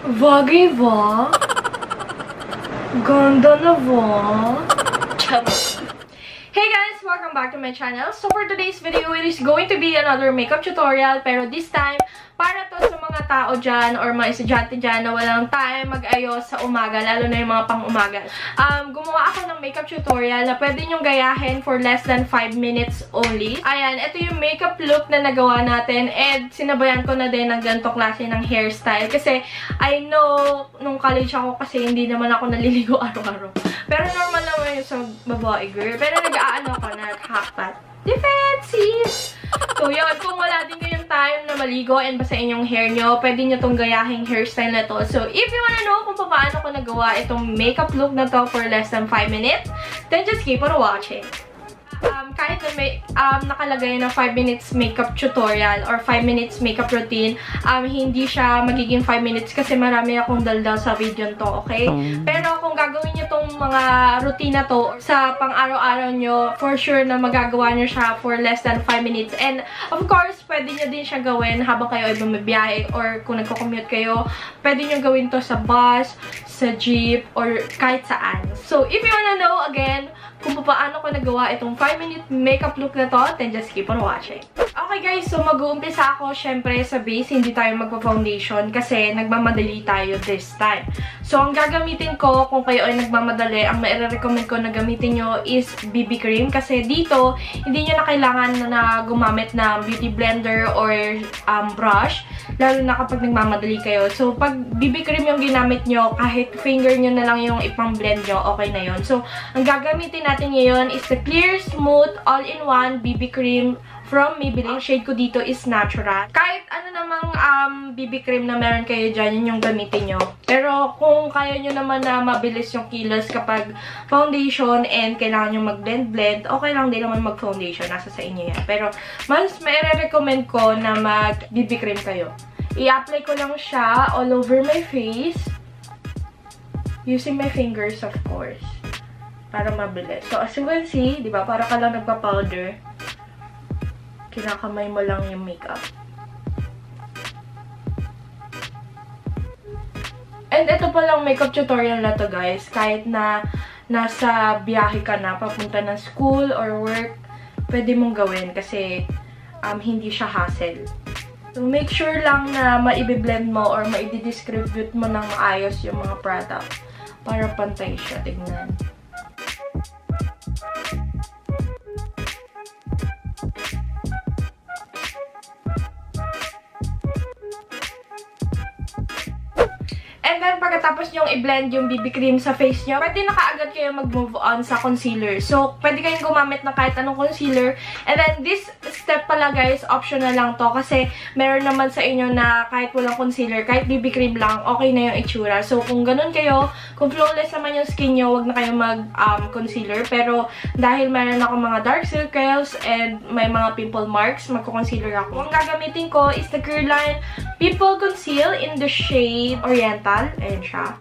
Bagay ba? Ganda na ba? Hey guys! Welcome back to my channel. So for today's video, it is going to be another makeup tutorial. Pero this time, para to sa mga tao dyan or mga estudyante dyan na walang time mag-ayos sa umaga, lalo na yung mga pang-umaga. Gumawa ako ng makeup tutorial na pwede nyong gayahin for less than 5 minutes only. Ayan, ito yung makeup look na nagawa natin and sinabayan ko na din ng ganito klase ng hairstyle. Kasi I know, nung college ako kasi hindi naman ako naliligo araw-araw. Pero normal naman yung sa babae girl. Pero nag-aano ko, nag-hotpot. Defensive! So yun, kung wala din kayong time na maligo and basahin yung hair nyo, pwede nyo tong gayahing hairstyle na to. So if you wanna know kung paano ko nagawa itong makeup look na to for less than 5 minutes, then just keep on watching. Kahit na may nakalagay na 5 minutes makeup tutorial or 5 minutes makeup routine, hindi siya magiging 5 minutes kasi marami akong daldal sa video to, okay? Pero kung gagawin nyo tong mga routine na to sa pang-araw-araw nyo, for sure na magagawa nyo siya for less than 5 minutes. And of course, pwede nyo din siya gawin habang kayo ay bumibiyahe or kung nagko-commute kayo, pwede nyo gawin to sa bus, sa jeep, or kahit saan. So if you wanna know, again, kung paano ko nagawa itong 5-minute makeup look na to, then just keep on watching. Okay guys, so mag-uumpisa ako syempre sa base, hindi tayo magpa-foundation kasi nagmamadali tayo this time. So ang gagamitin ko, kung kayo ay nagmamadali, ang maire-recommend ko na gamitin nyo is BB cream kasi dito, hindi nyo na kailangan na gumamit ng beauty blender or brush, lalo na kapag nagmamadali kayo. So pag BB cream yung ginamit nyo, kahit finger nyo na lang yung ipang-blend nyo, okay na yun. So ang gagamitin natin ngayon is the Clear Smooth All-in-One BB Cream from Maybelline. Shade ko dito is Natural. Kahit ano namang BB cream na meron kayo dyan, yun yung gamitin nyo. Pero kung kaya nyo naman na mabilis yung kilos kapag foundation and kailangan nyo mag-blend-blend, okay lang din naman mag-foundation. Nasa sa inyo yan. Pero mas may-recommend ko na mag-BB cream kayo. I-apply ko lang siya all over my face. Using my fingers, of course. Para mabilis. So, as you can see, di ba, para ka lang nagpa-powder. Kinakamay mo lang yung makeup. And ito palang makeup tutorial na to, guys. Kahit na nasa biyahe ka na, papunta ng school or work, pwede mong gawin kasi hindi siya hassle. So, make sure lang na maibiblend mo or maididistribute mo ng maayos yung mga product para pantay siya. Tignan. And then, pagkatapos nyong i-blend yung BB cream sa face nyo, pwede na kaagad kayo mag-move on sa concealer. So, pwede kayong gumamit ng kahit anong concealer. And then, this step pala guys, optional lang to. Kasi, meron naman sa inyo na kahit walang concealer, kahit BB cream lang, okay na yung itsura. So, kung ganun kayo, kung flawless naman yung skin nyo, wag na kayo mag-concealer. Pero, dahil meron ako mga dark circles and may mga pimple marks, magko-concealer ako. Ang gagamitin ko is the Curline Pimple Conceal in the shade Oriental. Ayan siya.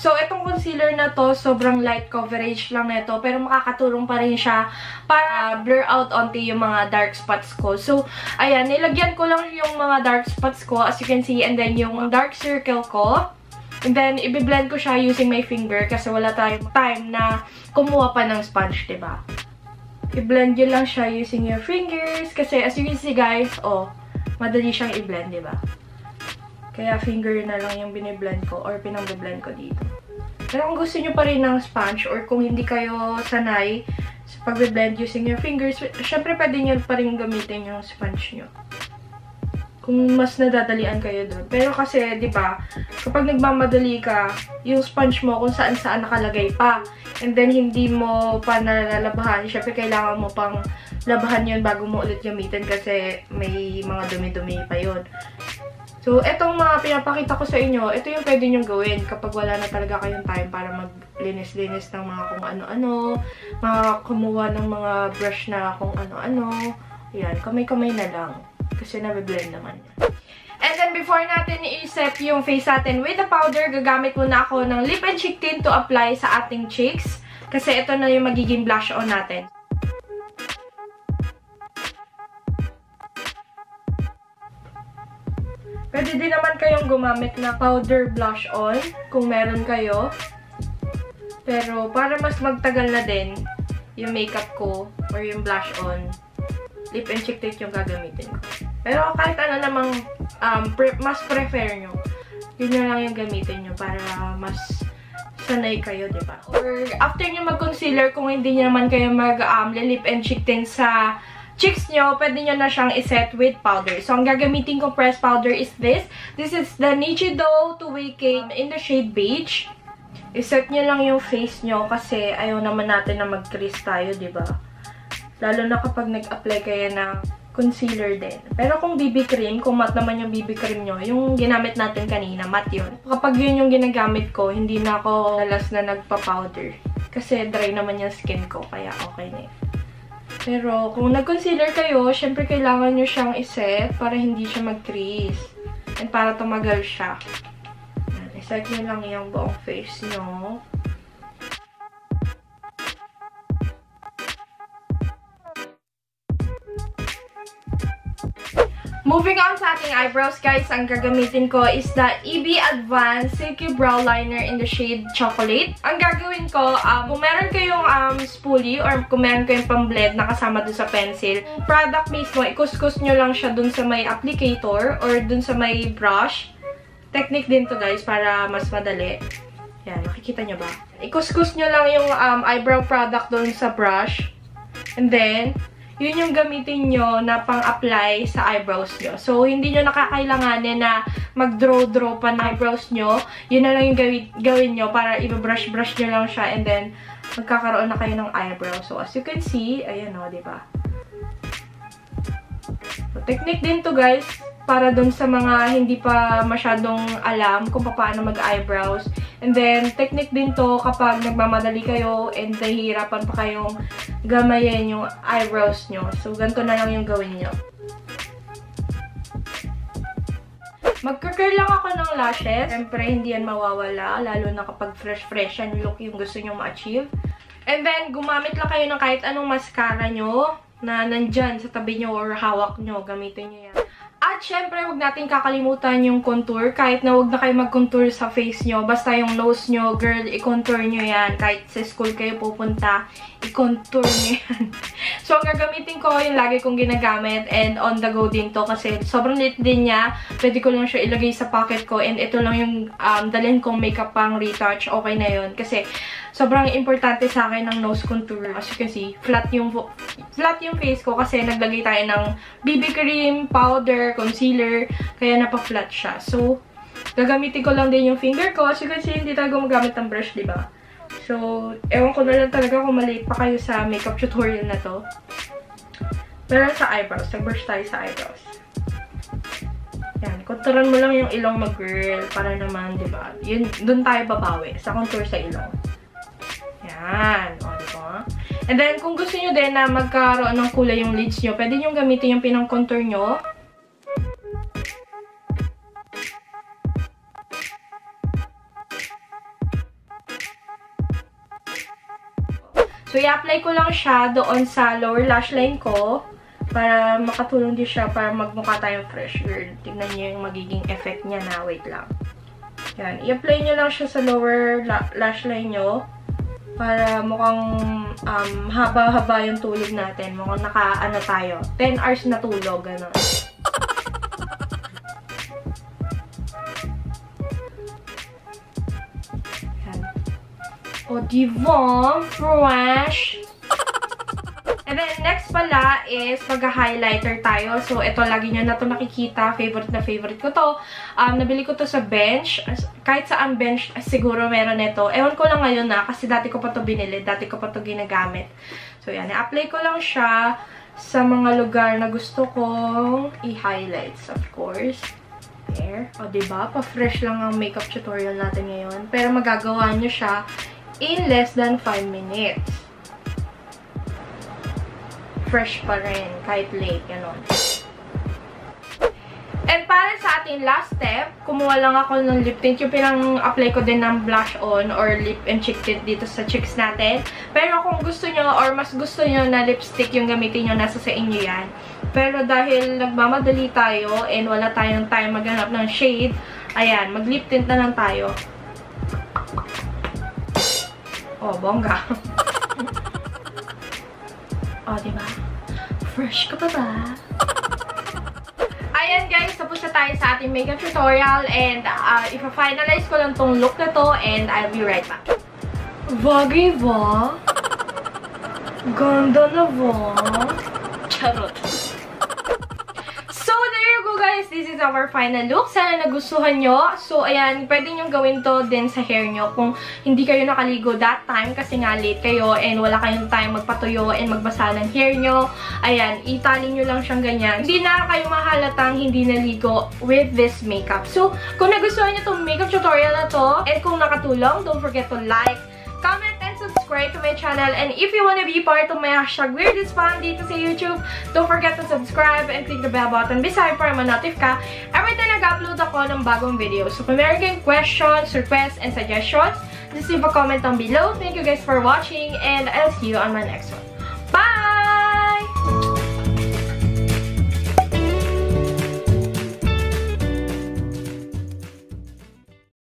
So, itong concealer na to, sobrang light coverage lang nito, pero makakatulong pa rin siya para blur out onti yung mga dark spots ko. So, ayan, nilagyan ko lang yung mga dark spots ko, as you can see, and then yung dark circle ko. And then, i-blend ko siya using my finger kasi wala tayong time na kumuha pa ng sponge, diba? I-blend nyo lang siya using your fingers kasi as you can see, guys, oh, madali siyang i-blend, diba? Kaya finger na lang yung biniblend ko or pinang-blend ko dito. Pero kung gusto nyo pa rin ng sponge or kung hindi kayo sanay sa pag-blend using your fingers, syempre pwede nyo pa rin gamitin yung sponge nyo. Kung mas nadadalian kayo doon. Pero kasi, di ba, kapag nagmamadali ka, yung sponge mo kung saan-saan nakalagay pa. And then, hindi mo pa nalalabahan. Syempre, kailangan mo pang labahan yun bago mo ulit gamitin kasi may mga dumi-dumi pa yun. So, etong mga pinapakita ko sa inyo, ito yung pwede nyo gawin kapag wala na talaga kayong time para maglinis-linis ng mga kung ano-ano, kumuha ng mga brush na kung ano-ano. Ayan, kamay-kamay na lang. Kasi nabiblend naman yan. And then, before natin i-set yung face natin with the powder, gagamit muna ako ng lip and cheek tint to apply sa ating cheeks. Kasi ito na yung magiging blush on natin. Pwede din naman kayong gumamit na powder blush on kung meron kayo. Pero para mas magtagal na din yung makeup ko or yung blush on, lip and cheek tint yung gagamitin ko. Pero kahit ano namang mas prefer nyo, yun na lang yung gamitin nyo para mas sanay kayo, diba? Or after nyo mag-concealer, kung hindi nyo naman kayo mag-lip and cheek tint sa cheeks nyo, pwede nyo na siyang iset with powder. So, ang gagamitin kong pressed powder is this. This is the Nichido 2-Way Cake in the shade beige. Iset nyo lang yung face nyo kasi ayaw naman natin na mag-crease tayo, diba? Lalo na kapag nag-apply kayo ng concealer din. Pero kung BB cream, kung matte naman yung BB cream nyo, yung ginamit natin kanina, matte yun. Kapag yun yung ginagamit ko, hindi na ako nalas na nagpa-powder. Kasi dry naman yung skin ko, kaya okay na yun. Pero, kung nag-concealer kayo, syempre kailangan nyo siyang iset para hindi siya mag-crease. And para tumagal siya. Iset nyo lang yung buong face nyo. Moving on sa ating eyebrows, guys, ang gagamitin ko is the EB Advanced Silky Brow Liner in the shade Chocolate. Ang gagawin ko, kung meron kayong spoolie or kung meron kayong pang-blend na kasama dun sa pencil, product mismo, ikuskus nyo lang siya dun sa may applicator or dun sa may brush. Technique din to, guys, para mas madali. Yan, nakikita nyo ba? Ikuskus nyo lang yung eyebrow product dun sa brush. And then, yun yung gamitin nyo na pang-apply sa eyebrows nyo. So, hindi nyo nakakailanganin na mag-draw-draw pa na eyebrows nyo. Yun na lang yung gawin nyo para i-brush-brush nyo lang siya and then magkakaroon na kayo ng eyebrow. So, as you can see, ayan o, diba? So, technique din to, guys, para dun sa mga hindi pa masyadong alam kung paano mag-eyebrows. And then, technique din to kapag nagmamadali kayo and nahihirapan pa kayong gamayin yung eyebrows nyo. So, ganito na lang yung gawin nyo. Magka-curl lang ako ng lashes. Siyempre, hindi yan mawawala. Lalo na kapag fresh-fresh yan look yung gusto nyo ma-achieve. And then, gumamit lang kayo ng kahit anong mascara nyo na nandyan sa tabi nyo or hawak nyo. Gamitin nyo yan. At syempre, huwag natin kakalimutan yung contour. Kahit na huwag na kayo mag-contour sa face nyo. Basta yung nose nyo, girl, i-contour nyo yan. Kahit sa school kayo pupunta, i-contour nyo yan. So, ang gagamitin ko, yung lagi kong ginagamit. And on the go din to. Kasi sobrang lit din niya. Pwede ko lang siya ilagay sa pocket ko. And ito lang yung dalhin kong makeup pang retouch. Okay na yun. Kasi sobrang importante sa akin ng nose contour. As you can see, flat yung face ko. Kasi naglagay tayo ng BB cream, powder, concealer, kaya napa-flat siya. So, gagamitin ko lang din yung finger ko. As you can see, hindi tayo gumagamit ng brush, diba? So, ewan ko na lang talaga kung maliit pa kayo sa makeup tutorial na to. Pero sa eyebrows, nag-brush tayo sa eyebrows. Yan, contouran mo lang yung ilong mo, girl, para naman, diba? Yun, dun tayo babawi, sa contour sa ilong. Yan, o, diba? And then, kung gusto nyo din na magkaroon ng kulay yung lids nyo, pwede nyo gamitin yung pinang-contour nyo. So, i-apply ko lang siya doon sa lower lash line ko para makatulong din siya para magmukha tayong fresh girl. Tignan niyo yung magiging effect niya na. Wait lang. Yan. I-apply nyo lang siya sa lower lash line nyo para mukhang haba-haba yung tulog natin. Mukhang naka-ano tayo. 10 hours na tulog. Ganun. O, diba? Fresh! And then, next pala is mag-highlighter tayo. So, ito, lagi nyo na ito nakikita. Favorite na favorite ko to. Nabili ko to sa bench. Kahit saan bench, siguro meron ito. Ewan ko lang ngayon na, kasi dati ko pa to binili. Dati ko pa to ginagamit. So, yan. I-apply ko lang siya sa mga lugar na gusto kong i-highlights, of course. There. O, diba? Pa-fresh lang ang makeup tutorial natin ngayon. Pero magagawa nyo siya in less than 5 minutes. Fresh pa rin. Kahit late. Ganon. And para sa ating last step, kumuha lang ako ng lip tint. Yung pinang-apply ko din ng blush on or lip and cheek tint dito sa cheeks natin. Pero kung gusto nyo or mas gusto nyo na lipstick yung gamitin nyo, nasa sa inyo yan. Pero dahil nagmamadali tayo and wala tayong time maghanap ng shade, ayan, mag-lip tint na lang tayo. Oh, bongga. Oh, diba? Fresh ka pa ba? Ayan guys, tapos na tayo sa ating makeup tutorial and ipa-finalize ko lang tong look na to and I'll be right back. Bagay ba? Ganda na ba? Charot. So, there you go guys. This is our final look. Sana nagustuhan nyo. So, ayan, pwede nyo gawin to din sa hair nyo kung hindi kayo nakaligo that time kasi nga late kayo and wala kayong time magpatuyo and magbasa ng hair nyo. Ayan, itali nyo lang siyang ganyan. Hindi na kayo mahalatang hindi naligo with this makeup. So, kung nagustuhan nyo itong makeup tutorial na to and kung nakatulong, don't forget to like, comment, and subscribe to my channel. And if you wanna be part of my #WeirdIsFun dito sa YouTube, don't forget to subscribe and click the bell button beside para ma-notify ka every time nag-upload ako ng bagong video. So kung meron kayong questions, requests, and suggestions, just leave a comment down below. Thank you guys for watching and I'll see you on my next one.